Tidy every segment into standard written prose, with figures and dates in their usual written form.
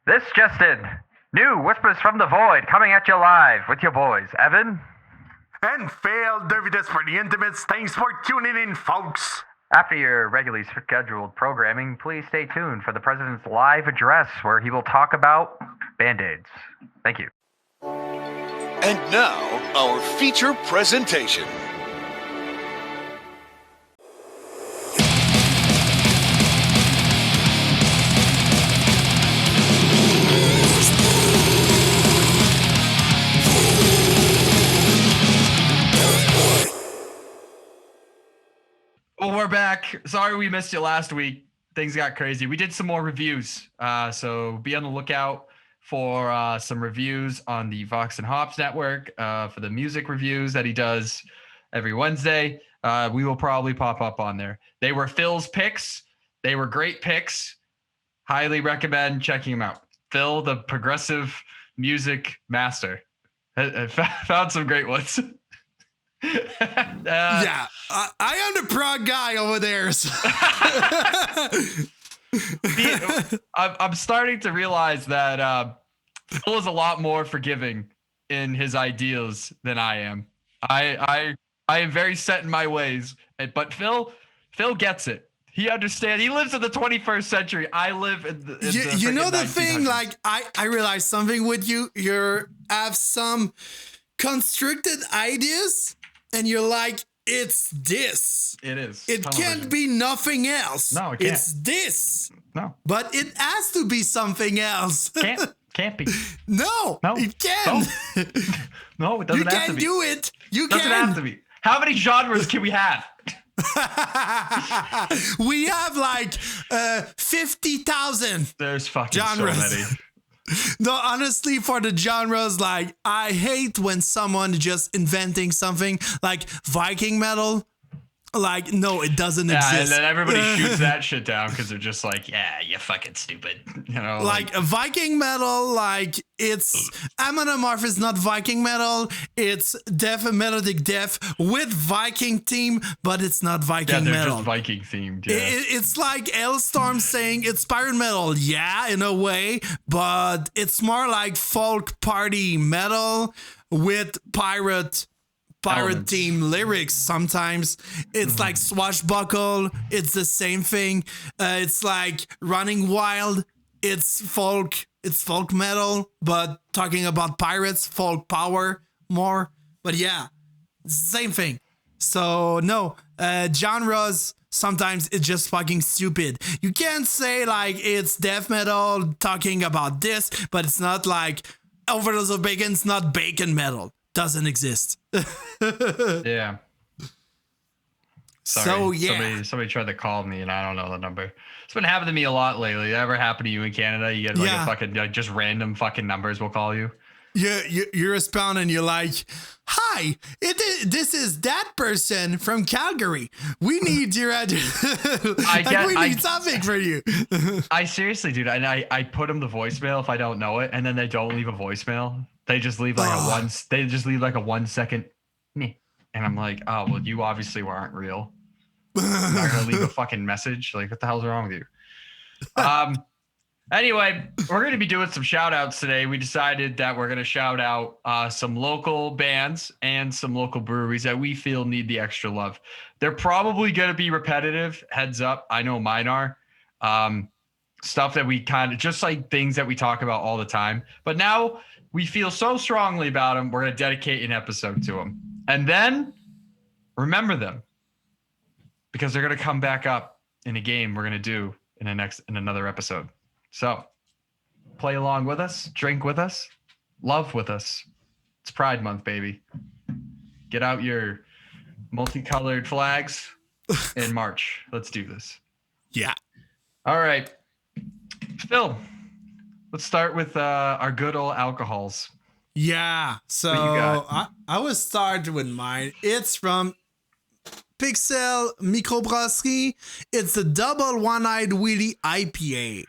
This just in. New Whispers from the Void coming at you live with your boys, Evan. And Phil, Davidas for the Intimates. Thanks for tuning in, folks. After your regularly scheduled programming, please stay tuned for the President's live address where he will talk about Band-Aids. Thank you. And now, our feature presentation. Well, we're back. Sorry we missed you last week. Things got crazy. We did some more reviews. So be on the lookout for some reviews on the VOX&HOPS network for the music reviews that he does every Wednesday. We will probably pop up on there. They were Phil's picks. They were great picks. Highly recommend checking them out. Phil, the progressive music master, found some great ones. Yeah, I am the prog guy over there. So. I'm starting to realize that Phil is a lot more forgiving in his ideals than I am. I am very set in my ways, but Phil gets it. He understands. He lives in the 21st century. I live in the you know the thing, 1900s. like I realized something with you. You have some constructed ideas, and you're like, it's this. It is. It can't be nothing else. No, it can't. It's this. No. But it has to be something else. Can't be. No, No. it can. No, it doesn't You have to can be. do it. You Doesn't can. have to be. How many genres can we have? We have like 50,000. There's fucking Genres. so many. No, honestly, for the genres, like, I hate when someone just inventing something like Viking metal. Like, no, it doesn't Yeah, and exist. then everybody shoots that shit down because they're just like, yeah, you fucking stupid. You know, Like a Viking metal, like it's Amon is not Viking metal. It's death and melodic death with Viking theme, but it's not yeah, Viking they're metal. just Viking themed. Yeah. It's like Hailstorm saying it's pirate metal, yeah, in a way, but it's more like folk party metal with pirate Elements. team lyrics. Sometimes it's like Swashbuckle, it's the same thing. It's like Running Wild, it's folk metal, but talking about pirates, folk power more. But yeah, same thing. So no, genres, sometimes it's just fucking stupid. You can't say like it's death metal talking about this, but it's not like Overdose of Bacon, it's not bacon metal. Doesn't exist. Yeah. Sorry. So yeah. Somebody tried to call me and I don't know the number. It's been happening to me a lot lately. That ever happened to you in Canada? You get like a fucking like just random fucking numbers will call you. You respond and you're like, "Hi, this is that person from Calgary. We need your address. We need something for you." I seriously, dude. And I put them the voicemail if I don't know it, and then they don't leave a voicemail. They just leave like a 1 second, meh. And I'm like, oh well, you obviously aren't real. You're not gonna leave a fucking message. Like, what the hell's wrong with you? Anyway, we're going to be doing some shout outs today. We decided that we're going to shout out some local bands and some local breweries that we feel need the extra love. They're probably going to be repetitive. Heads up. I know mine are. Stuff that we kind of just like things that we talk about all the time. But now we feel so strongly about them. We're going to dedicate an episode to them. And then remember them because they're going to come back up in a game we're going to do in another episode. So, play along with us, drink with us, love with us. It's Pride Month, baby. Get out your multicolored flags in March. Let's do this. Yeah. All right. Phil, let's start with our good old alcohols. Yeah. So What you got? I will start with mine. It's from Pixel Microbrasserie. It's the Double One-Eyed Willy IPA.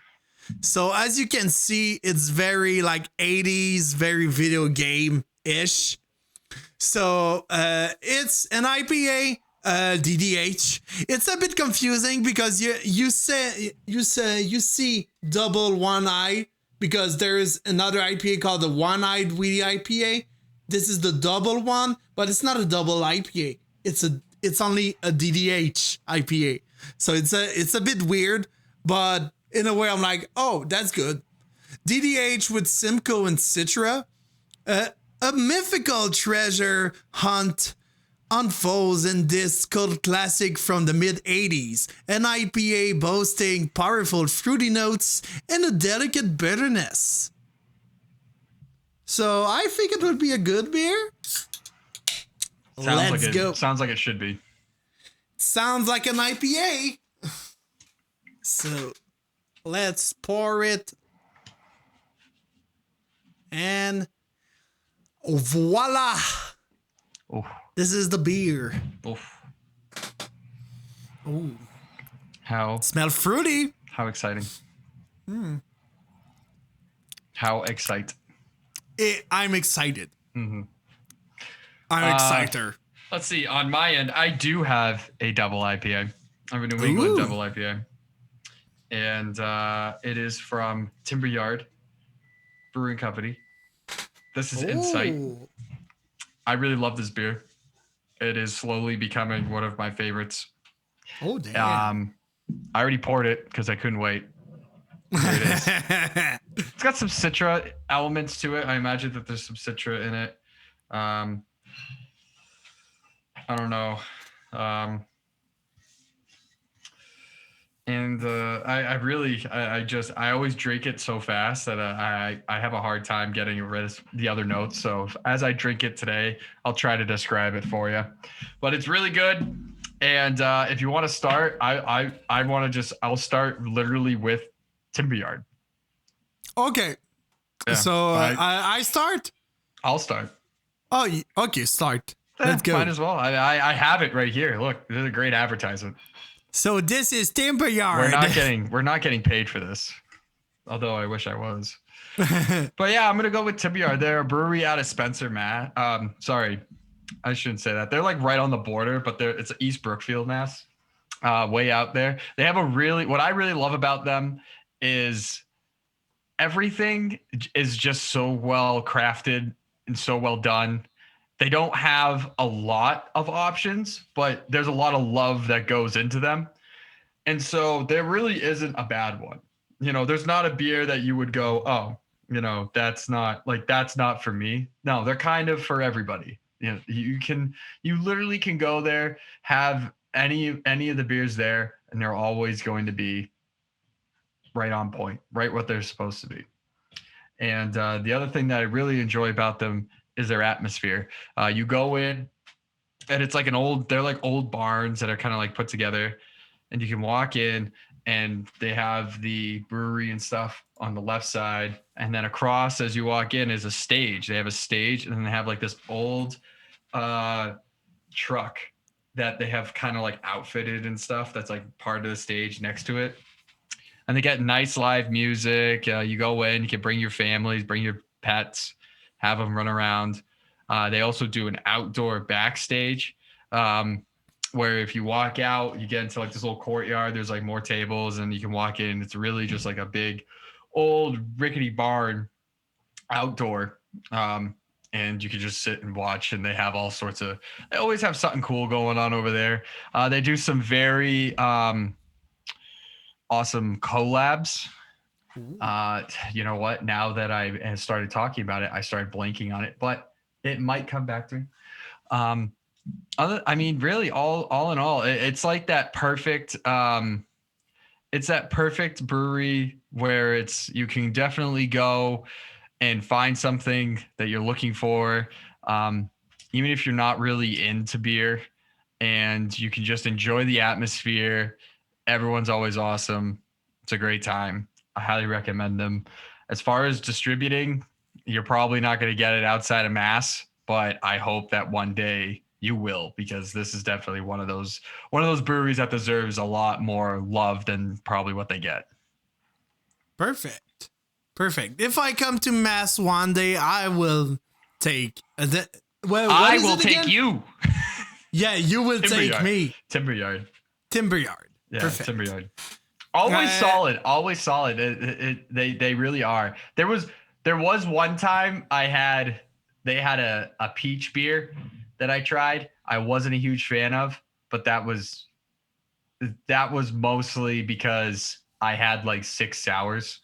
So as you can see, it's very like 80s, very video game-ish. So it's an IPA, DDH. It's a bit confusing because you see Double One-Eye because there is another IPA called the One-Eyed Willy IPA. This is the double one, but it's not a double IPA. It's only a DDH IPA. So it's a bit weird, but in a way I'm like, oh, that's good. DDH with Simcoe and Citra, a mythical treasure hunt unfolds in this cult classic from the mid-80s, an IPA boasting powerful fruity notes and a delicate bitterness. So I think it would be a good beer. Let's go. Sounds like it should be. Sounds like an IPA. So let's pour it. And voila. Oof. This is the beer. Oof. Ooh. How Smell fruity. How exciting. How excite. I'm excited. Mm-hmm. I'm excited. Let's see. On my end, I do have a double IPA. I have a New England double IPA. And it is from Timberyard Brewing Company. This is Insight. I really love this beer. It is slowly becoming one of my favorites. Oh, damn. I already poured it because I couldn't wait. Here it is. It's got some Citra elements to it. I imagine that there's some Citra in it. I don't know. I always drink it so fast that I have a hard time getting rid of the other notes. So as I drink it today, I'll try to describe it for you. But it's really good. And if you want to start, I'll start literally with Timberyard. Okay. Yeah, so I start? I'll start. Oh, okay, start. Let's go. Might as well. I have it right here. Look, this is a great advertisement. So this is Timberyard. We're not getting paid for this, although I wish I was. But yeah, I'm gonna go with Timberyard. They're a brewery out of Spencer, Mass. Sorry, I shouldn't say that. They're like right on the border, but it's East Brookfield, Mass. Way out there. They have what I really love about them is everything is just so well crafted and so well done. They don't have a lot of options, but there's a lot of love that goes into them. And so there really isn't a bad one. You know, there's not a beer that you would go, oh, you know, that's not for me. No, they're kind of for everybody. You know, you literally can go there, have any of the beers there, and they're always going to be right on point, right what they're supposed to be. And the other thing that I really enjoy about them is their atmosphere. You go in and it's like they're like old barns that are kind of like put together, and you can walk in and they have the brewery and stuff on the left side. And then across as you walk in is a stage. They have a stage, and then they have like this old truck that they have kind of like outfitted and stuff. That's like part of the stage next to it. And they get nice live music. You go in, you can bring your families, bring your pets, have them run around. They also do an outdoor backstage where if you walk out, you get into like this little courtyard. There's like more tables, and you can walk in. It's really just like a big old rickety barn outdoor. And you can just sit and watch, and they have all sorts of, they always have something cool going on over there. They do some very awesome collabs. You know what? Now that I started talking about it, I started blanking on it, but it might come back to me. Really, all in all, it's like that perfect. It's that perfect brewery where you can definitely go and find something that you're looking for, even if you're not really into beer, and you can just enjoy the atmosphere. Everyone's always awesome. It's a great time. I highly recommend them. As far as distributing, you're probably not going to get it outside of Mass, but I hope that one day you will, because this is definitely one of those breweries that deserves a lot more love than probably what they get. Perfect. If I come to Mass one day, I will take. I will take you. Yeah, you will take me. Timberyard. Yeah, Perfect. Timberyard. Always solid. Always solid. They really are. There was one time they had a peach beer that I tried. I wasn't a huge fan of, but that was mostly because I had like 6 sours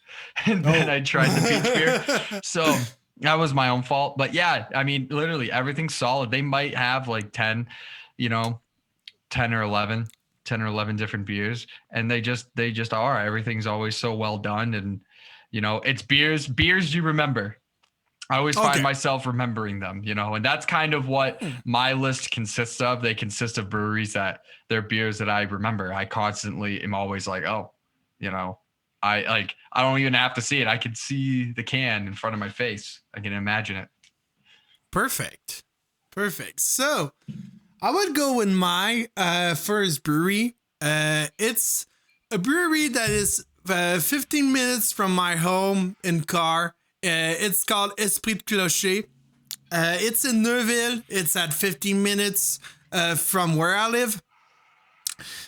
and then I tried the peach beer. So that was my own fault. But yeah, I mean, literally everything's solid. They might have like 10 or 11 different beers, and they just are. Everything's always so well done, and it's beers you remember. I always find myself remembering them, and that's kind of what my list consists of. They consist of breweries that they're beers that I remember. I constantly am always like, I don't even have to see it. I can see the can in front of my face. I can imagine it. Perfect. So I would go with my first brewery. It's a brewery that is 15 minutes from my home in car. It's called Esprit de Clocher. It's in Neuville. It's at 15 minutes from where I live.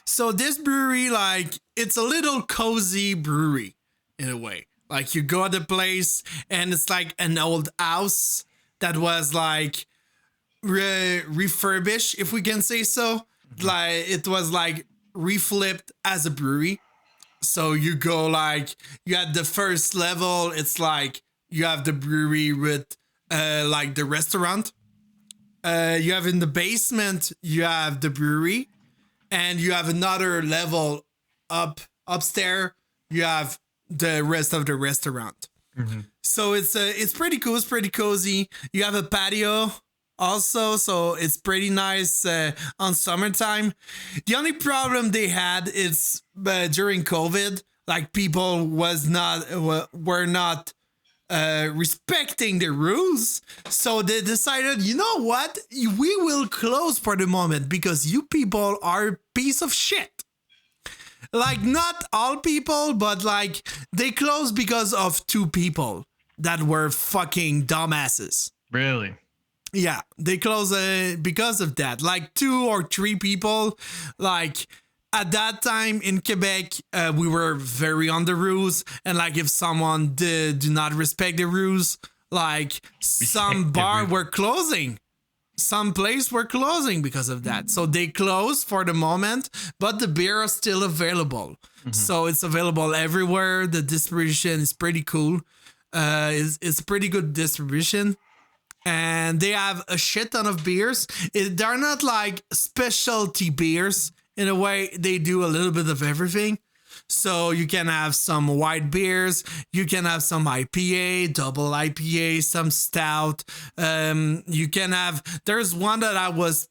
So this brewery, like, it's a little cozy brewery in a way. Like, you go to the place and it's like an old house that was like refurbished, if we can say so. Like, it was like reflipped as a brewery. So you go like, you had the first level, it's like you have the brewery with like the restaurant. You have in the basement, you have the brewery, and you have another level upstairs, you have the rest of the restaurant. Mm-hmm. So it's pretty cool. It's pretty cozy. You have a patio also, so it's pretty nice on summertime. The only problem they had is during COVID, like people were not respecting the rules, so they decided, you know what, we will close for the moment because you people are a piece of shit. Like, not all people, but like they closed because of 2 people that were fucking dumbasses. Really? Yeah, they closed because of that. Like 2 or 3 people. Like, at that time in Quebec, we were very on the rules. And like, if someone do not respect the rules, like some bar were closing. Some place were closing because of that. So they closed for the moment, but the beer is still available. Mm-hmm. So it's available everywhere. The distribution is pretty cool. It's pretty good distribution. And they have a shit ton of beers. They're not like specialty beers. In a way, they do a little bit of everything. So you can have some white beers, you can have some IPA, double IPA, some stout. You can have, there's one that I was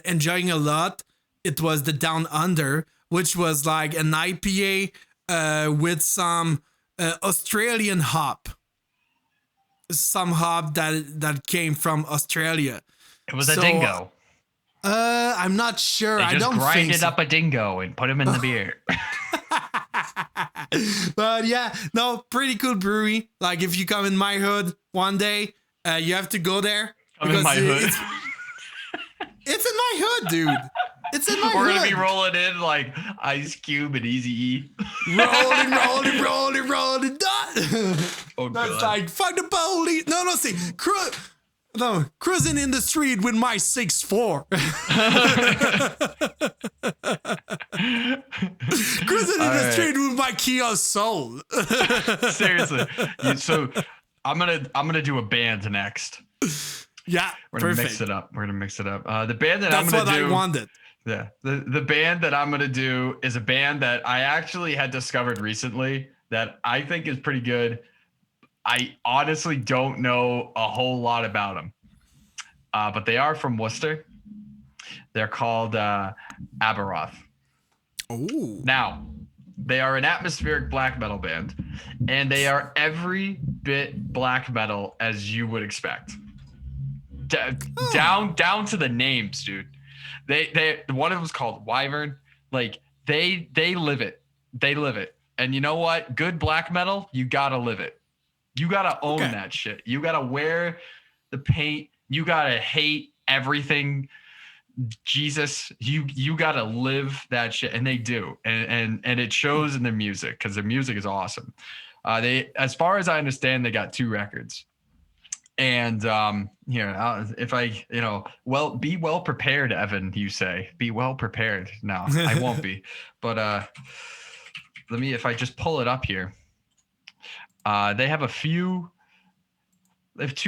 enjoying a lot. It was the Down Under, which was like an IPA with some Australian hop. Some hop that came from Australia. It was a dingo. I'm not sure. They just grinded up a dingo and put him in the beer. But yeah, no, pretty cool brewery. Like, if you come in my hood one day, you have to go there. I'm in my hood. It's in my hood, dude. It's in my hood. We're going to be rolling in like Ice Cube and Eazy-E. Rolling. Oh, that's God. like, fuck the police. No, see, cruising in the street with my 6'4". Cruising in the street with my Kia Soul. Seriously. So I'm gonna do a band next. Yeah, we're gonna perfect. mix it up. The band that That's I'm gonna do. what I wanted. Yeah, the band that I'm gonna do is a band that I actually had discovered recently that I think is pretty good. I honestly don't know a whole lot about them, but they are from Worcester. They're called Aberov. Oh. Now, they are an atmospheric black metal band, and they are every bit black metal as you would expect. Down to the names, dude. They one of them is called Wyvern. Like, they live it. They live it. And you know what? Good black metal, you gotta live it. You gotta own that shit. You gotta wear the paint. You gotta hate everything Jesus, you gotta live that shit, and they do, and it shows in their music because their music is awesome. They, as far as I understand, they got 2 records. And if I, be well prepared, Evan, you say, be well prepared. No, I won't be. But if I just pull it up here, they have 2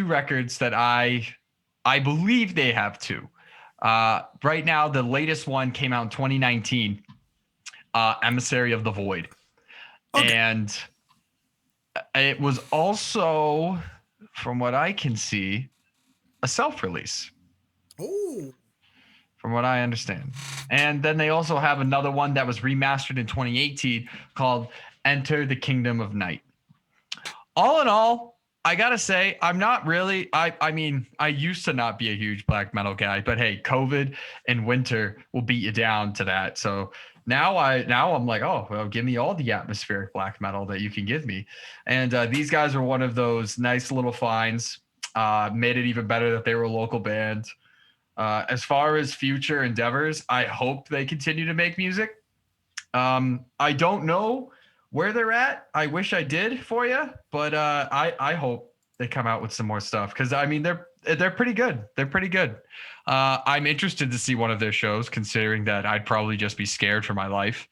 records that I believe they have 2. Right now, the latest one came out in 2019, Emissary of the Void. Okay. And it was also, from what I can see, a self-release. Oh. From what I understand. And then they also have another one that was remastered in 2018 called Enter the Kingdom of Night. All in all, I gotta say, I'm not really, I mean, I used to not be a huge black metal guy, but hey, COVID and winter will beat you down to that. So now I'm like, oh, well, give me all the atmospheric black metal that you can give me. And these guys are one of those nice little finds. Made it even better that they were a local band. As far as future endeavors, I hope they continue to make music. I don't know where they're at. I wish I did for you, but I hope they come out with some more stuff, because I mean they're pretty good. They're pretty good. I'm interested to see one of their shows, considering that I'd probably just be scared for my life.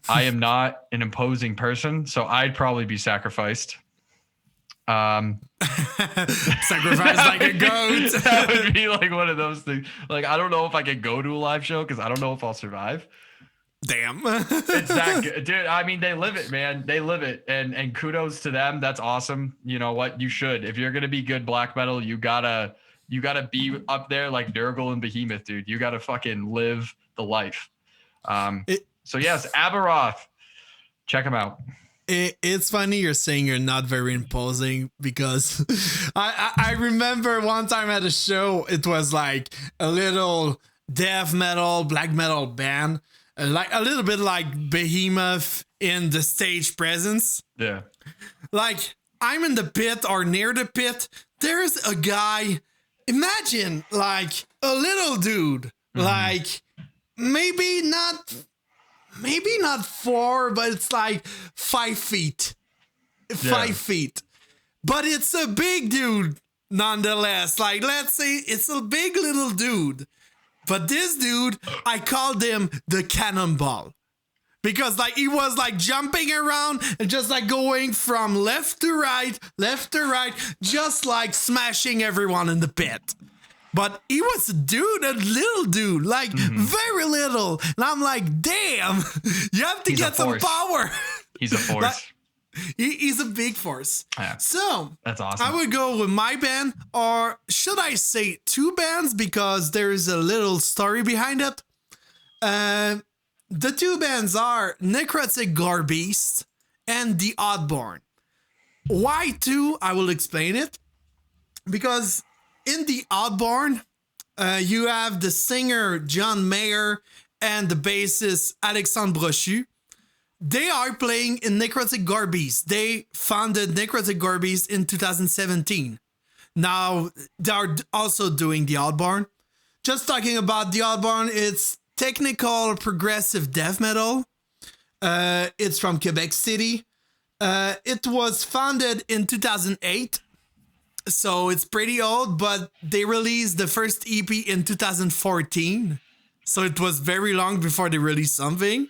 I am not an imposing person, so I'd probably be sacrificed. Sacrifice like a goat. That would be like one of those things. Like, I don't know if I can go to a live show because I don't know if I'll survive. Damn. It's that good. Dude, I mean, they live it, man. They live it. And kudos to them. That's awesome. You know what? You should. If you're gonna be good black metal, you gotta be up there like Nurgle and Behemoth, dude. You gotta fucking live the life. So yes, Aberov. Check them out. It's funny you're saying you're not very imposing, because I remember one time at a show, it was like a little death metal, black metal band, like a little bit like Behemoth in the stage presence. Yeah. Like, I'm in the pit or near the pit. There's a guy, imagine like a little dude, like maybe not 4, but it's like 5 feet. 5 feet. But it's a big dude nonetheless. Like, let's say it's a big little dude. But this dude, I called him the Cannonball. Because like he was like jumping around and just like going from left to right, just like smashing everyone in the pit. But he was a little dude, like very little. And I'm like, damn, you have to get some power. He's a force. Like, he's a big force. Yeah. So that's awesome. I would go with my band, or should I say 2 bands, because there's a little story behind it. The 2 bands are Necrotic Garbeast and The Oddborn. Why 2? I will explain it. Because in The Oddborn, you have the singer John Mayer and the bassist Alexandre Brochu. They are playing in Necrotic Garbeast. They founded Necrotic Garbeast in 2017. Now, they are also doing The Oddborn. Just talking about The Oddborn, it's technical progressive death metal. It's from Quebec City. It was founded in 2008. So it's pretty old, but they released the first EP in 2014. So it was very long before they released something.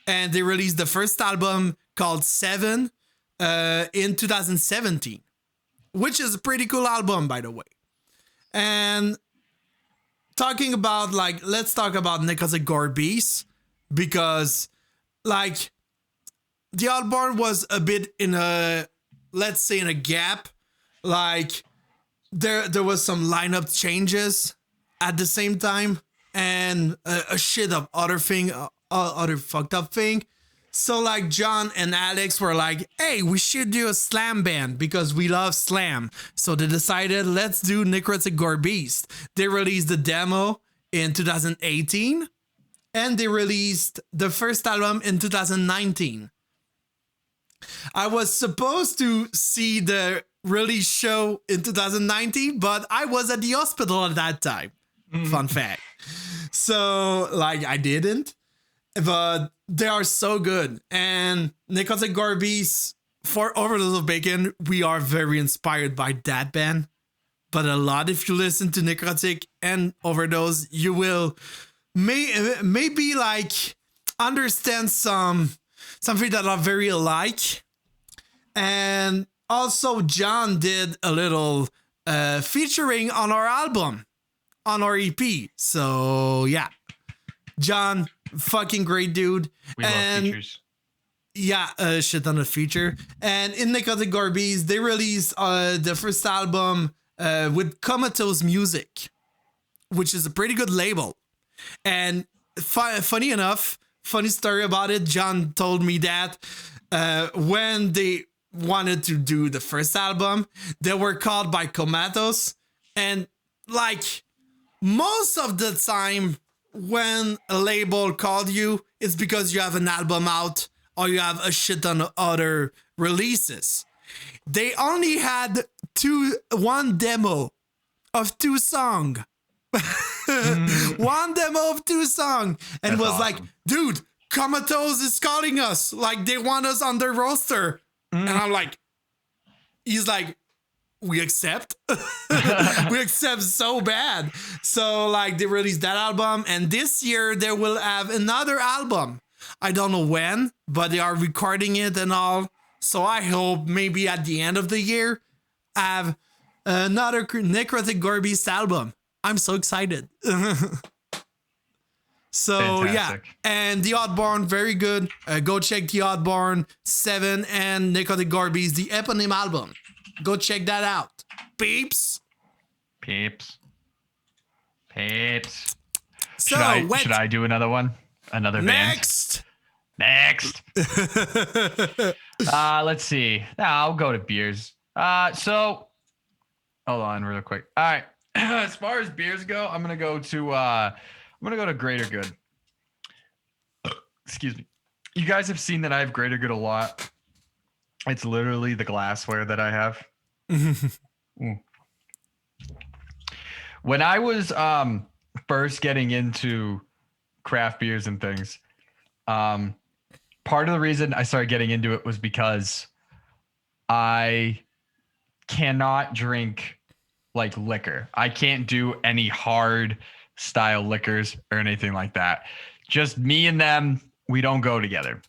And they released the first album called 7 in 2017, which is a pretty cool album, by the way. And talking about, like, let's talk about Necrotic Garbeast, because, like, The Oddborn was a bit in a, let's say, in a gap. Like, there was some lineup changes at the same time, and a shit of other fucked up thing. So like John and Alex were like, hey, we should do a slam band because we love slam. So they decided, let's do Necrotic Garbeast. They released the demo in 2018, and they released the first album in 2019. I was supposed to see the release show in 2019, but I was at the hospital at that time. Fun fact. So, like, I didn't, but they are so good. And Necrotic Gorbies, for Overdose of Bacon, we are very inspired by that band. But a lot, if you listen to Necrotic and Overdose, you will maybe like understand something that are very alike. And also, John did a little featuring on our album, on our EP. So yeah, John, fucking great dude. We love features. Yeah, shit on the feature. And in Necrotic Gorbies, they released the first album with Comatose Music, which is a pretty good label. And funny enough, funny story about it, John told me that when they wanted to do the first album, they were called by Comatose. And like most of the time when a label called you, it's because you have an album out or you have a shit ton of other releases. They only had one demo of 2 songs. One demo of 2 songs. And That's was awesome. like, dude, Comatose is calling us. Like, they want us on their roster. And I'm like, he's like, we accept. We accept so bad. So, like, they released that album. And this year, they will have another album. I don't know when, but they are recording it and all. So I hope maybe at the end of the year, have another Necrotic Gorbies album. I'm so excited. So Fantastic. yeah, and The Oddborn, very good. Go check The Oddborn 7 and Necrotic Gorbies, the eponym album. Go check that out. Peeps. Peeps. So Should I do another one? Another next. Next. Let's see. I'll go to beers. So hold on real quick. All right. As far as beers go, I'm gonna go to Greater Good. Excuse me. You guys have seen that I have Greater Good a lot. It's literally the glassware that I have. When I was first getting into craft beers and things, part of the reason I started getting into it was because I cannot drink like liquor. I can't do any hard style liquors or anything like that. Just me and them, we don't go together.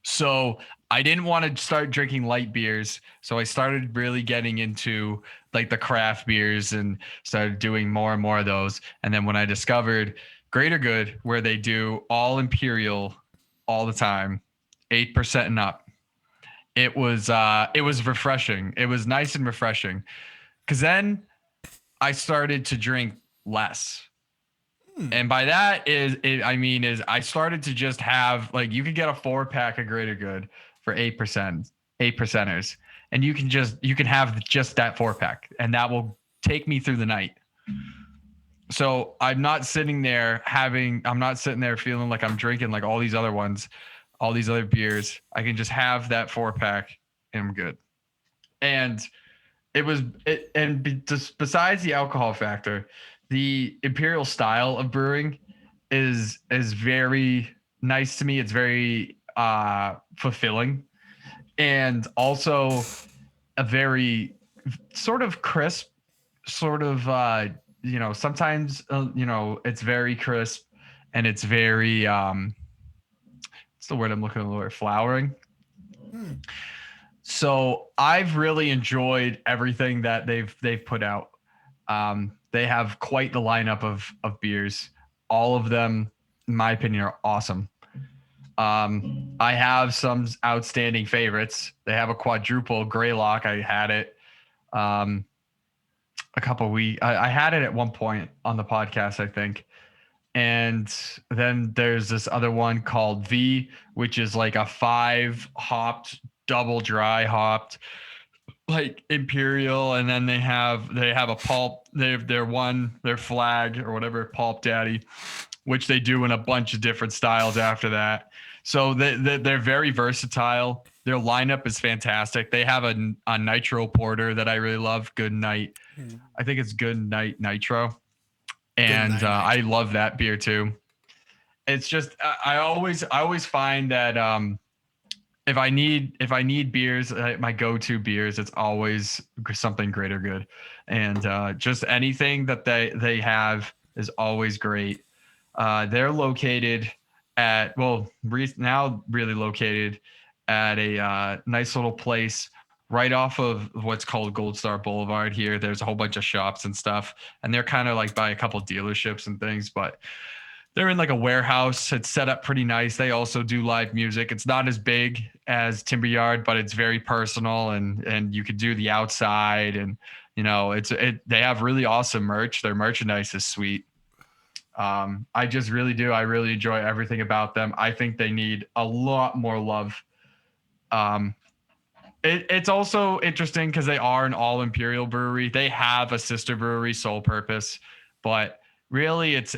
So I didn't want to start drinking light beers. So I started really getting into like the craft beers and started doing more and more of those. And then when I discovered Greater Good, where they do all imperial all the time, 8% and up, it was refreshing. It was nice and refreshing. Cause then I started to drink less. And by that is I started to just have, like, you could get a 4-pack of Greater Good for 8%ers. And you can have just that 4-pack and that will take me through the night. So I'm not sitting there feeling like I'm drinking like all these other ones, all these other beers. I can just have that 4-pack and I'm good. And just besides the alcohol factor, the imperial style of brewing is very nice to me. It's very fulfilling, and also a very sort of crisp, sort of sometimes it's very crisp, and it's very what's the word I'm looking for? Flowering. So I've really enjoyed everything that they've put out. They have quite the lineup of beers. All of them, in my opinion, are awesome. I have some outstanding favorites. They have a quadruple Greylock. I had it a couple weeks. I had it at one point on the podcast, I think. And then there's this other one called V, which is like a 5-hopped, double dry hopped, like imperial. And then they have a pulp. They have their flag or whatever, Pulp Daddy, which they do in a bunch of different styles after that. So they're very versatile. Their lineup is fantastic. They have a nitro porter that I really love, Good Night. I think it's Good Night Nitro. and name, I love that beer too. It's just I always find that if I need beers, my go-to beers, it's always something great or good, and just anything that they have is always great. They're located at now really located at a nice little place right off of what's called Gold Star Boulevard here. There's a whole bunch of shops and stuff, and they're kind of like by a couple dealerships and things, but they're in like a warehouse. It's set up pretty nice. They also do live music. It's not as big as Timberyard, but it's very personal, and you could do the outside, and they have really awesome merch. Their merchandise is sweet. I just really do. I really enjoy everything about them. I think they need a lot more love. It's also interesting because they are an all imperial brewery. They have a sister brewery, Soul Purpose, but really it's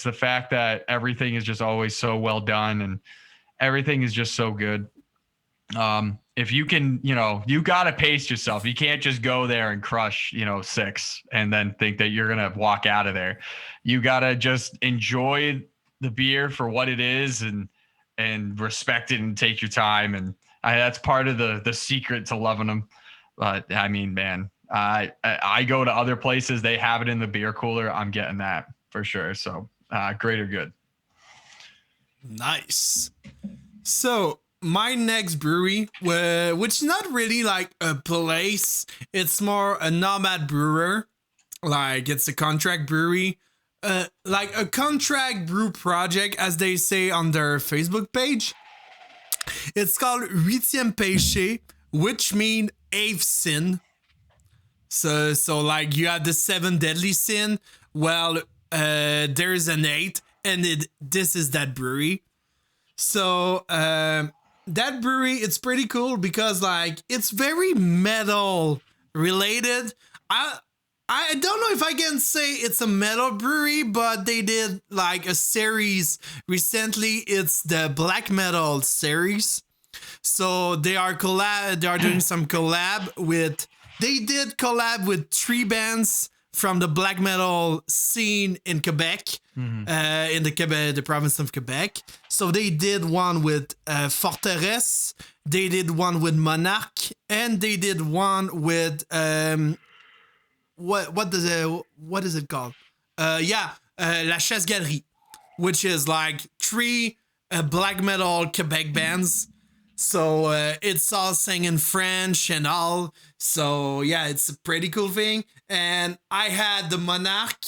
the fact that everything is just always so well done and everything is just so good. If you can, you got to pace yourself. You can't just go there and crush, 6 and then think that you're going to walk out of there. You got to just enjoy the beer for what it is and respect it and take your time. And that's part of the secret to loving them. But I mean, man, I go to other places. They have it in the beer cooler. I'm getting that for sure. So great or good. Nice. So my next brewery, which is not really like a place, it's more a nomad brewer. Like it's a contract brewery, like a contract brew project, as they say on their Facebook page. It's called Ritsyanpeshi, which means eighth sin. So like you have the 7 deadly sin. Well, there's an 8, and this is that brewery. So that brewery, it's pretty cool because like it's very metal related. I don't know if I can say it's a metal brewery, but they did like a series recently. It's the black metal series. So they are doing some collab with. They did collab with 3 bands from the black metal scene in Quebec, in the province of Quebec. So they did one with Forteresse, they did one with Monarch, and they did one with what is it called? La Chasse Galerie, which is like 3 black metal Quebec bands. So it's all sang in French and all. So yeah, it's a pretty cool thing. And I had the Monarch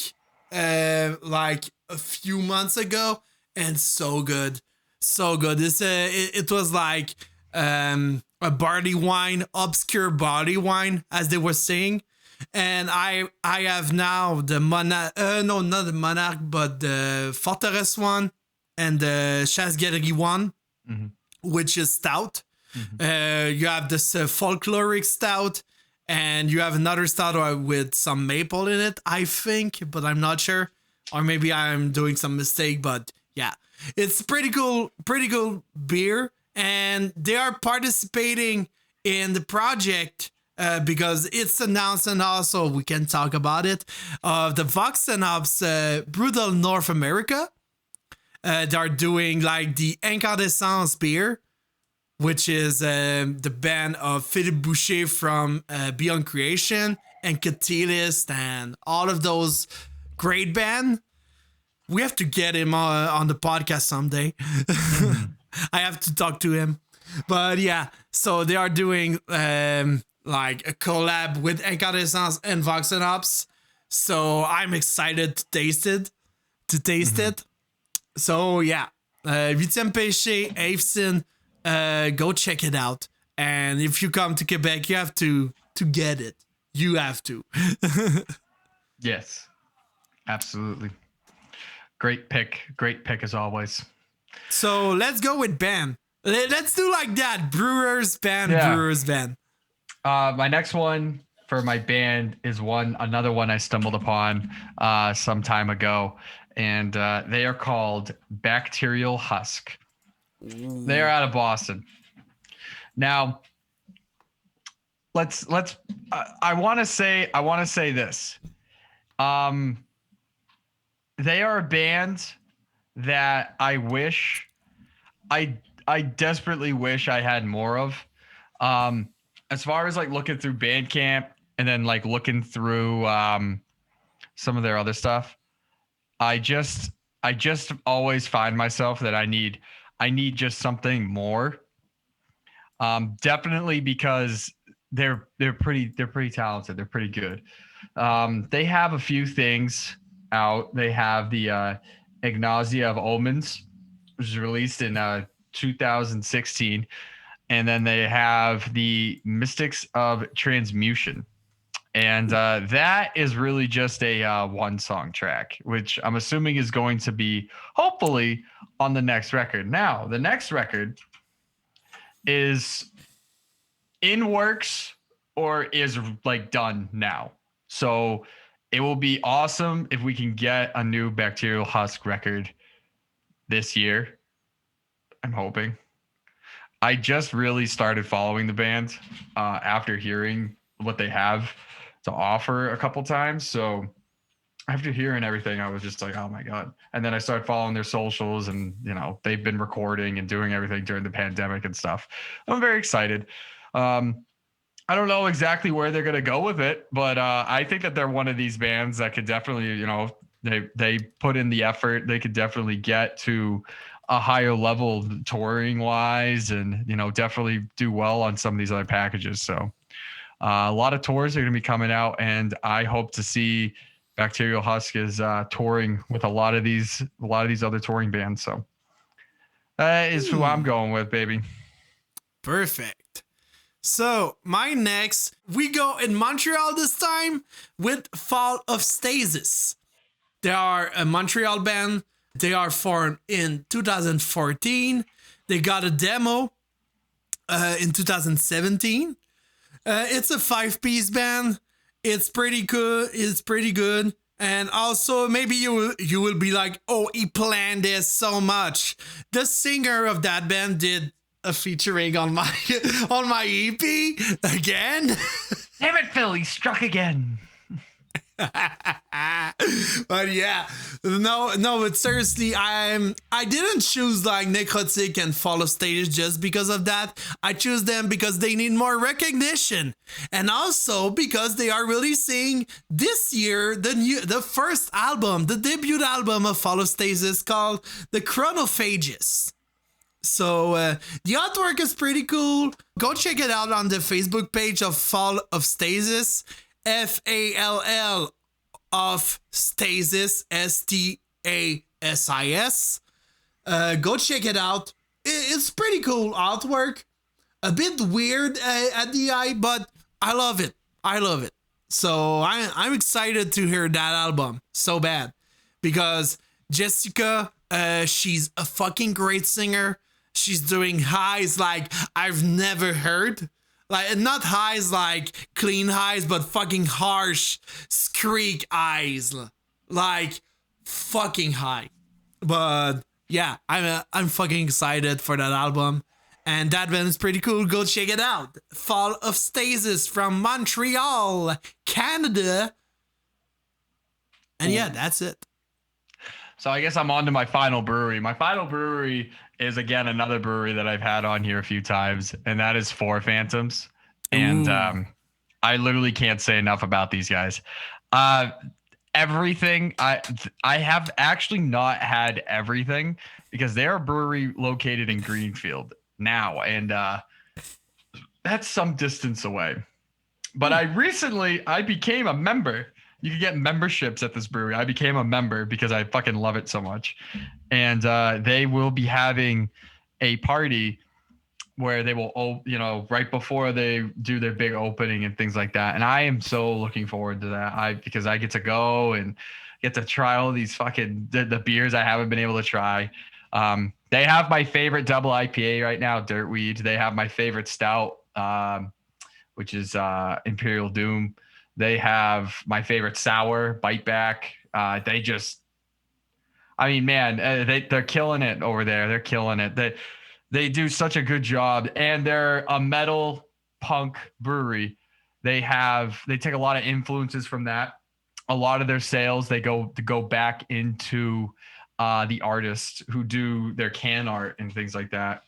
like a few months ago, and so good. It was like a barley wine, obscure barley wine, as they were saying. And I have now the Monarch, no, not the Monarch, but the Forteresse one and the Chasse Galerie one. Which is stout. You have this folkloric stout, and you have another stout with some maple in it, I think, but I'm not sure. Or maybe I'm doing some mistake, but yeah. It's pretty cool beer, and they are participating in the project because it's announced, and also we can talk about it, of the VOX&HOPS Brutal North America. They're doing like the Incandescence beer, which is the band of Philippe Boucher from Beyond Creation and Catalyst and all of those great band. We have to get him on the podcast someday. I have to talk to him. But yeah, so they are doing like a collab with Incandescence and VOX&HOPS. So I'm excited to taste it. So yeah, Ritsyanpeshi, Avsin, go check it out. And if you come to Quebec, you have to get it. You have to. Yes, absolutely. Great pick as always. So let's go with band. Let's do like that. Brewers band. My next one for my band is another one I stumbled upon some time ago. And they are called Bacterial Husk. They are out of Boston. Now, I want to say this. they are a band that I desperately wish I had more of. As far as like looking through Bandcamp and then like looking through some of their other stuff, I just always find myself that I need just something more. Definitely because they're pretty talented. They're pretty good. They have a few things out. They have the Ignacia of Omens, which was released in 2016, and then they have the Mystics of Transmutation. And that is really just a one-song track, which I'm assuming is going to be hopefully on the next record. Now, the next record is in works or is like done now. So it will be awesome if we can get a new Bacterial Husk record this year. I'm hoping. I just really started following the band after hearing what they have to offer a couple times. So after hearing everything, I was just like, oh my God. And then I started following their socials, and, you know, they've been recording and doing everything during the pandemic and stuff. I'm very excited. I don't know exactly where they're going to go with it, but I think that they're one of these bands that could definitely, you know, they put in the effort. They could definitely get to a higher level touring wise, and, you know, definitely do well on some of these other packages. So a lot of tours are going to be coming out, and I hope to see Bacterial Husk is touring with a lot of these other touring bands. So that is who I'm going with, baby. Perfect. So my next, we go in Montreal this time with Fall of Stasis. They are a Montreal band. They are formed in 2014. They got a demo in 2017. It's a 5-piece band. It's pretty good. It's pretty good. And also, maybe you will be like, oh, he planned this so much. The singer of that band did a featuring on my EP again. Damn it, Phil, he struck again. But yeah, no, but seriously, I didn't choose like Necrotic and Fall of Stasis just because of that. I choose them because they need more recognition, and also because they are releasing this year the first album, the debut album of Fall of Stasis, called The Chronophages. So the artwork is pretty cool. Go check it out on the Facebook page of Fall of Stasis. FALL of Stasis, STASIS. Go check it out. It's pretty cool artwork. A bit weird at the eye, but I love it. So I'm excited to hear that album so bad, because Jessica, she's a fucking great singer. She's doing highs like I've never heard. Like, not highs like clean highs, but fucking harsh squeak eyes. Like, fucking high. But yeah, I'm fucking excited for that album. And that band is pretty cool. Go check it out. Fall of Stasis from Montreal, Canada. And yeah, that's it. So I guess I'm on to my final brewery. My final brewery is, again, another brewery that I've had on here a few times, and that is Four Phantoms. And I literally can't say enough about these guys. Everything, I have actually not had everything, because they're a brewery located in Greenfield now, and that's some distance away. But I became a member. You can get memberships at this brewery. I became a member because I fucking love it so much. And they will be having a party where they will, you know, right before they do their big opening and things like that. And I am so looking forward to that. Because I get to go and get to try all these fucking the beers I haven't been able to try. They have my favorite double IPA right now, Dirtweed. They have my favorite stout, which is Imperial Doom. They have my favorite sour, Bite Back. They're killing it over there. They're killing it. They do such a good job, and they're a metal punk brewery. They take a lot of influences from that. a lot of their sales, they go back into the artists who do their can art and things like that.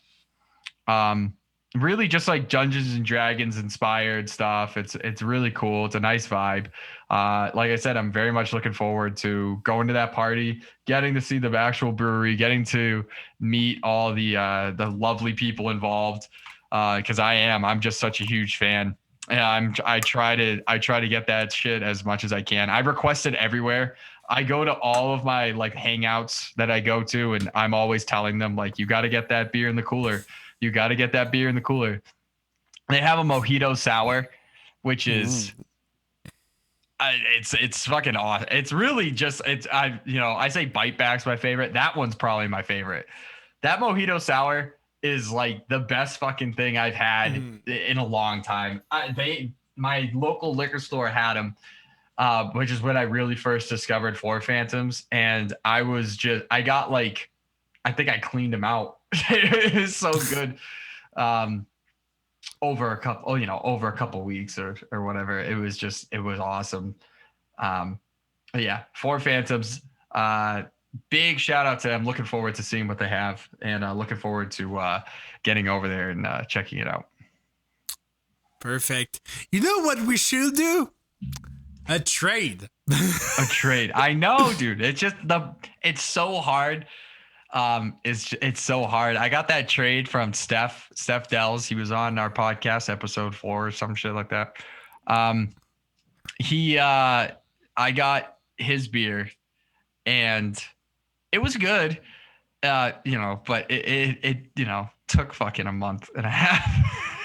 Really just like Dungeons and Dragons inspired stuff. It's really cool. It's a nice vibe. Like I said, I'm very much looking forward to going to that party, getting to see the actual brewery, getting to meet all the lovely people involved. Because I'm just such a huge fan. And I try to get that shit as much as I can. I request it everywhere. I go to all of my like hangouts that I go to, and I'm always telling them like, you got to get that beer in the cooler. You got to get that beer in the cooler. They have a mojito sour, which is, it's fucking awesome. It's really just, I say bite back's my favorite. That one's probably my favorite. That mojito sour is like the best fucking thing I've had in a long time. My local liquor store had them, which is when I really first discovered Four Phantoms. And I think I cleaned them out. It was so good. Over a couple weeks or whatever. It was awesome. Yeah, Four Phantoms, big shout out to them. Looking forward to seeing what they have, and looking forward to getting over there and checking it out. Perfect. You know what we should do? A trade. A trade. I know, dude. It's just it's so hard. It's so hard. I got that trade from Steph Dells. He was on our podcast episode 4 or some shit like that. I got his beer and it was good. But it took fucking a month and a half.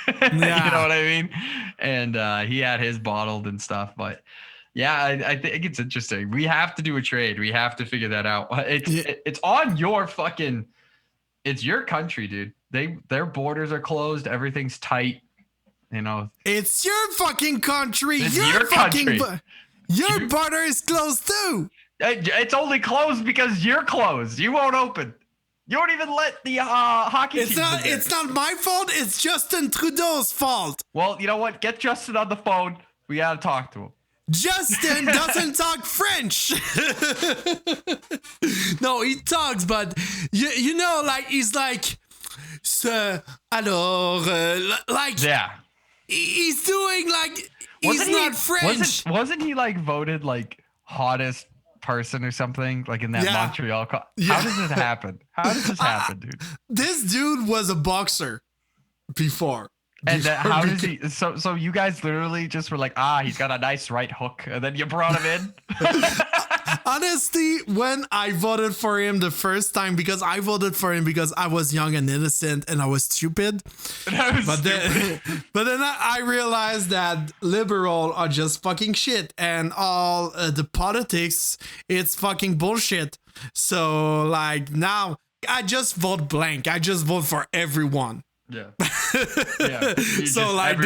Yeah. You know what I mean? And he had his bottled and stuff, but yeah, I think it's interesting. We have to do a trade. We have to figure that out. It's on your fucking. It's your country, dude. Their borders are closed. Everything's tight. It's your fucking country. It's your country. Your border is closed too. It's only closed because you're closed. You won't open. You won't even let the hockey team. It's not my fault. It's Justin Trudeau's fault. Well, you know what? Get Justin on the phone. We gotta talk to him. Justin doesn't talk French. No, he talks, but like he's like, like yeah. He's doing like he's not French. Wasn't he like voted like hottest person or something like in that Montreal? How does this happen? How does this happen, dude? This dude was a boxer before. And how does he? So you guys literally just were like, he's got a nice right hook, and then you brought him in. Honestly, when I voted for him the first time, because I was young and innocent and I was stupid. But then I realized that liberal are just fucking shit, and all the politics, it's fucking bullshit. So like now, I just vote blank. I just vote for everyone. Yeah. So like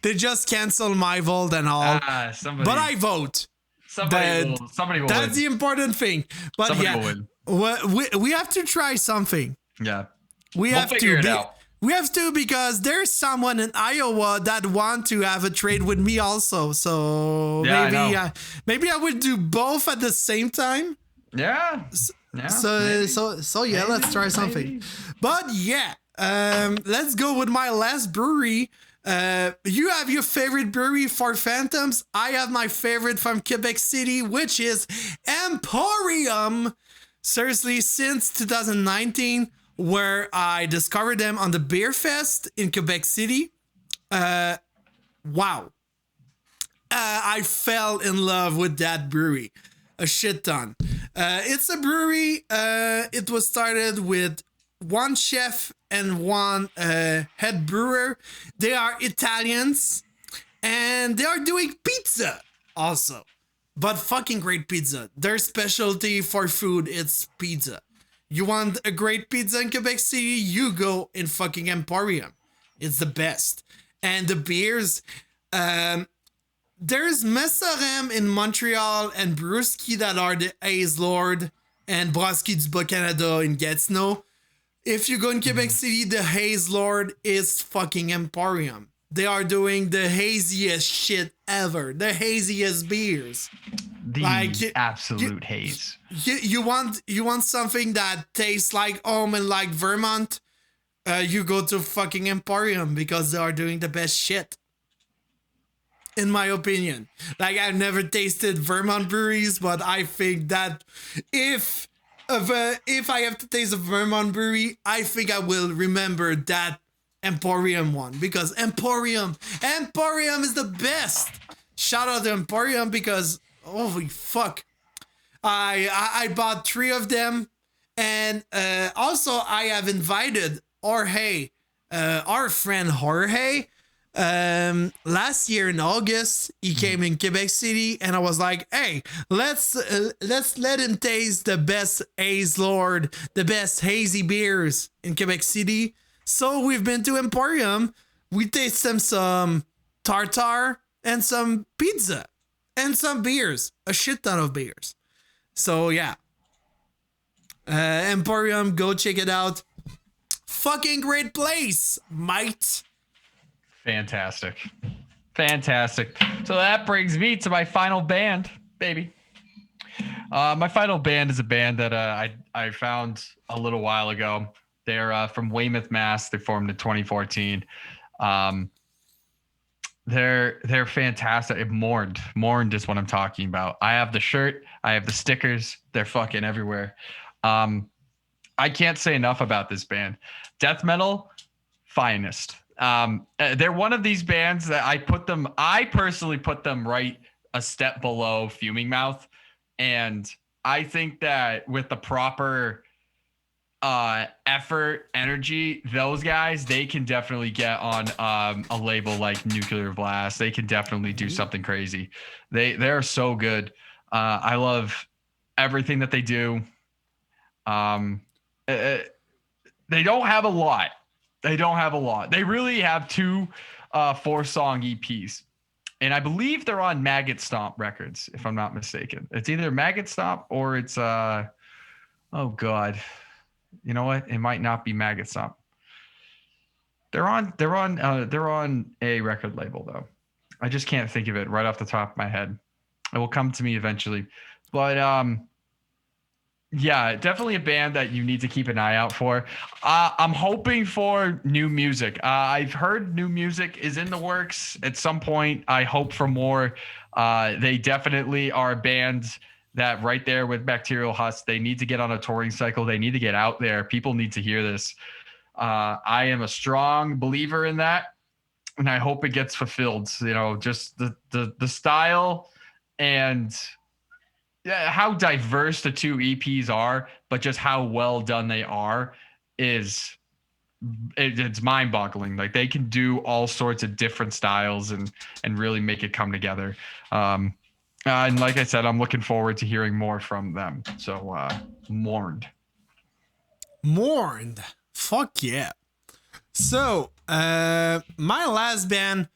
they just cancel my vote and all. But I vote. Somebody will That's win. the important thing. But Somebody will win. we have to try something. Yeah. We'll figure it out. We have to, because there's someone in Iowa that want to have a trade with me also. So maybe I would do both at the same time. Yeah. So yeah, let's try something. But yeah. Let's go with my last brewery. You have your favorite brewery for Phantoms. I have my favorite from Quebec City, which is Emporium. Seriously, since 2019, where I discovered them on the Beer Fest in Quebec City. Wow. I fell in love with that brewery. A shit ton. It's a brewery. It was started with one chef and one head brewer. They are Italians, and they are doing pizza also, but fucking great pizza. Their specialty for food, it's pizza. You want a great pizza in Quebec City, you go in fucking Emporium. It's the best. And the beers, there's Messerem in Montreal and Brewski that are the Haze Lord, and Brasserie du Bas-Canada in Gatineau. If you go in Quebec City, the Haze Lord is fucking Emporium. they are doing the haziest shit ever. The haziest beers. The absolute haze. You want something that tastes like home and like Vermont? You go to fucking Emporium because they are doing the best shit. In my opinion. Like, I've never tasted Vermont breweries, but I think that if I have to taste a Vermont brewery, I think I will remember that Emporium one, because Emporium is the best. Shout out to Emporium, because holy fuck, I bought 3 of them, and also I have invited Jorge, our friend Jorge. Last year in August, he came in Quebec City, and I was like, hey, let's let him taste the best haze lord, the best hazy beers in Quebec City. So we've been to Emporium. We tasted some tartare and some pizza and some beers, a shit ton of beers. So yeah, Emporium, go check it out. Fucking great place, mate. Fantastic. So that brings me to my final band, baby. My final band is a band that I found a little while ago. They're from Weymouth, Mass. They formed in 2014. They're fantastic. Mourned is what I'm talking about. I have the shirt. I have the stickers. They're fucking everywhere. I can't say enough about this band. Death metal, finest. They're one of these bands that I personally put them right a step below Fuming Mouth. And I think that with the proper effort, energy, those guys, they can definitely get on a label like Nuclear Blast. They can definitely do something crazy. They're so good. I love everything that they do. They don't have a lot. They really have 2 4-song EPs. And I believe they're on Maggot Stomp Records, if I'm not mistaken. It's either Maggot Stomp or it's oh god. You know what? It might not be Maggot Stomp. They're on a record label though. I just can't think of it right off the top of my head. It will come to me eventually. But yeah, definitely a band that you need to keep an eye out for. I'm hoping for new music. I've heard new music is in the works at some point. I hope for more. They definitely are a band that right there with Bacterial Husk, they need to get on a touring cycle. They need to get out there. People need to hear this. I am a strong believer in that, and I hope it gets fulfilled. You know, just the style and how diverse the 2 EPs are, but just how well done they are it's mind-boggling. Like, they can do all sorts of different styles and really make it come together. And like I said, I'm looking forward to hearing more from them. So Mourned. Fuck yeah. So my last band,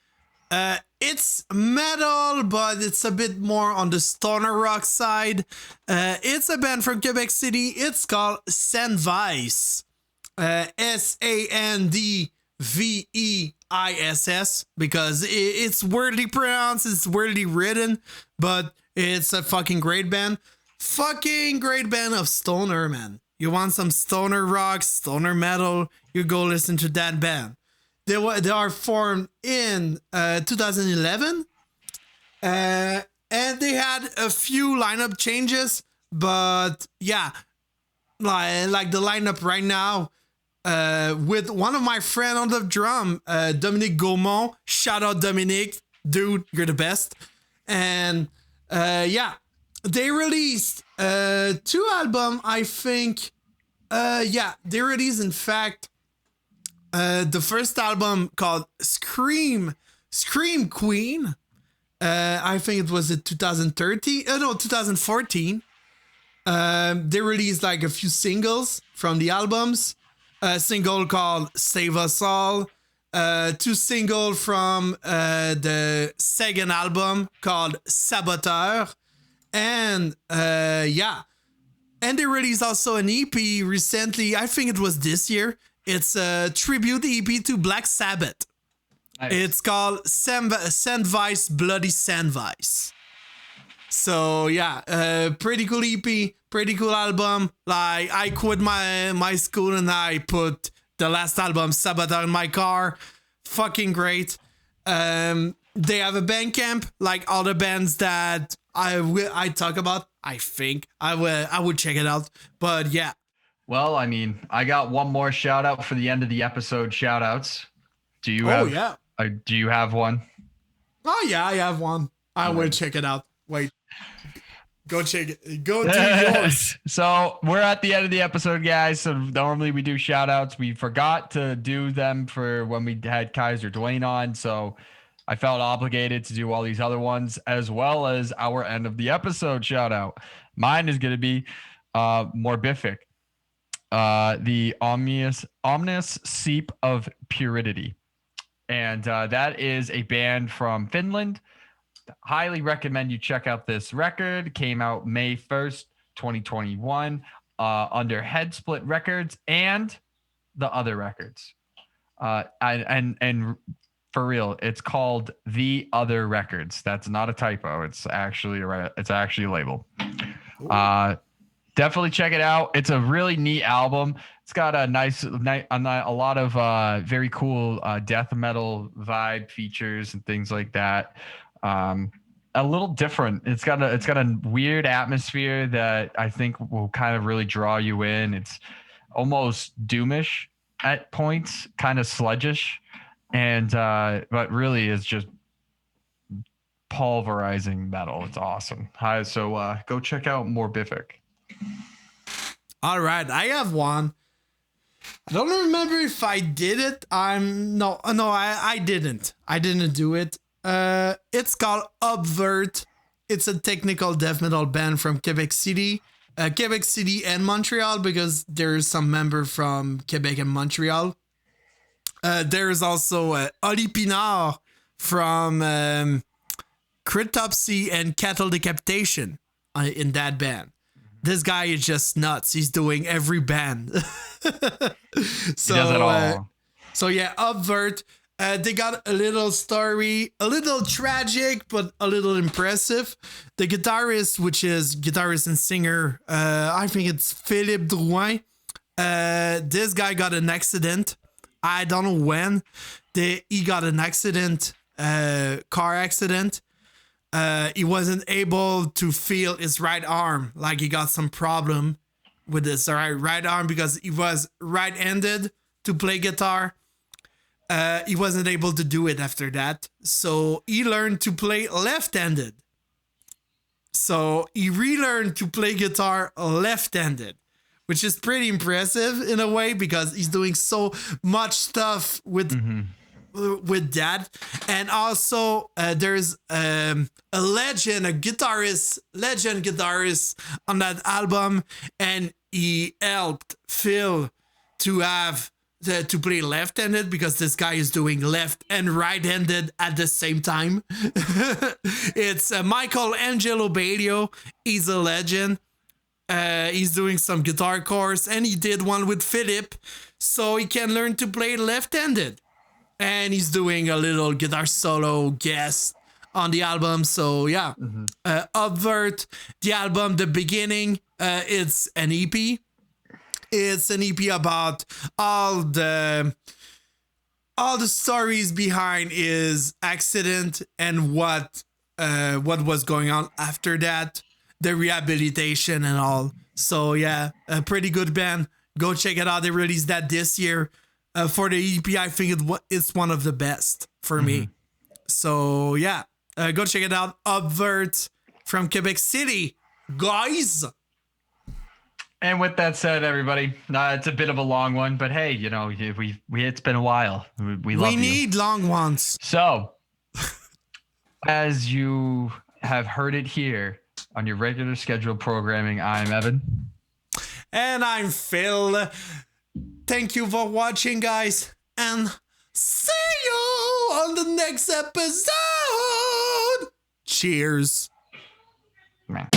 it's metal, but it's a bit more on the stoner rock side. It's a band from Quebec City. It's called Sandvise. Sandviss, because it's weirdly pronounced, it's weirdly written, but it's a fucking great band. Fucking great band of stoner, man. You want some stoner rock, stoner metal, you go listen to that band. They are formed in 2011, and they had a few lineup changes, but yeah, like the lineup right now, with one of my friends on the drum, Dominique Gaumont. Shout out Dominique, dude, you're the best. And yeah, they released 2 albums, I think. Yeah, they released, in fact, the first album called Scream Queen. I think it was in 2014. They released like a few singles from the albums. A single called Save Us All. 2 singles from the second album called Saboteur. And yeah. And they released also an EP recently. I think it was this year. It's a tribute EP to Black Sabbath. Nice. It's called Sandvise, Bloody Sandvise. So yeah, pretty cool EP, pretty cool album. Like I quit my school and I put the last album Saboteur in my car. Fucking great. They have a Bandcamp like other bands that I talk about. I think I would check it out. But yeah. Well, I mean, I got one more shout out for the end of the episode. Shout outs. Do you do you have one? Oh yeah, I have one. I will check it out. Wait. Go check it. Go do yours. So we're at the end of the episode, guys. So normally we do shout outs. We forgot to do them for when we had Kaiser Dwayne on. So I felt obligated to do all these other ones as well as our end of the episode shout out. Mine is going to be Morbific, the Omnis Seep of Purity. And that is a band from Finland. Highly recommend you check out this record. Came out May 1st, 2021 under Headsplit Records and the other records. And for real, it's called The Other Records. That's not a typo. It's actually a label. Definitely check it out. It's a really neat album. It's got a a lot of very cool death metal vibe features and things like that. A little different. It's got a weird atmosphere that I think will kind of really draw you in. It's almost doomish at points, kind of sludgish, and but really is just pulverizing metal. It's awesome. So go check out Morbific. All right, I have one. I don't remember if I did it. I didn't. I didn't do it. It's called Obvert. It's a technical death metal band from Quebec City and Montreal, because there's some member from Quebec and Montreal. There's also Oli Pinard from Cryptopsy and Cattle Decapitation in that band. This guy is just nuts. He's doing every band. So, he does it all. So yeah, Obvert. They got a little story, a little tragic, but a little impressive. The guitarist, which is guitarist and singer, I think it's Philippe Drouin. This guy got an accident. I don't know when. He got an accident, car accident. He wasn't able to feel his right arm. Like he got some problem with his right arm because he was right-handed to play guitar. He wasn't able to do it after that. So he learned to play left-handed. So he relearned to play guitar left-handed, which is pretty impressive in a way because he's doing so much stuff with that. And also there's a legend guitarist on that album, and he helped Phil to have to play left-handed because this guy is doing left and right-handed at the same time. It's Michael Angelo Badio. He's a legend. He's doing some guitar course, and he did one with Philip, so he can learn to play left-handed. And he's doing a little guitar solo guest on the album. So yeah, Obvert, the album, the beginning, it's an EP. It's an EP about all the stories behind his accident and what was going on after that, the rehabilitation and all. So yeah, a pretty good band. Go check it out. They released that this year. For the EP, I think it's one of the best for me. So yeah, go check it out. Obvert from Quebec City, guys. And with that said, everybody, it's a bit of a long one, but hey, you know, it's been a while. We love you. We need long ones. So, as you have heard it here on your regular scheduled programming, I'm Evan. And I'm Phil. Thank you for watching, guys. And see you on the next episode. Cheers. Man.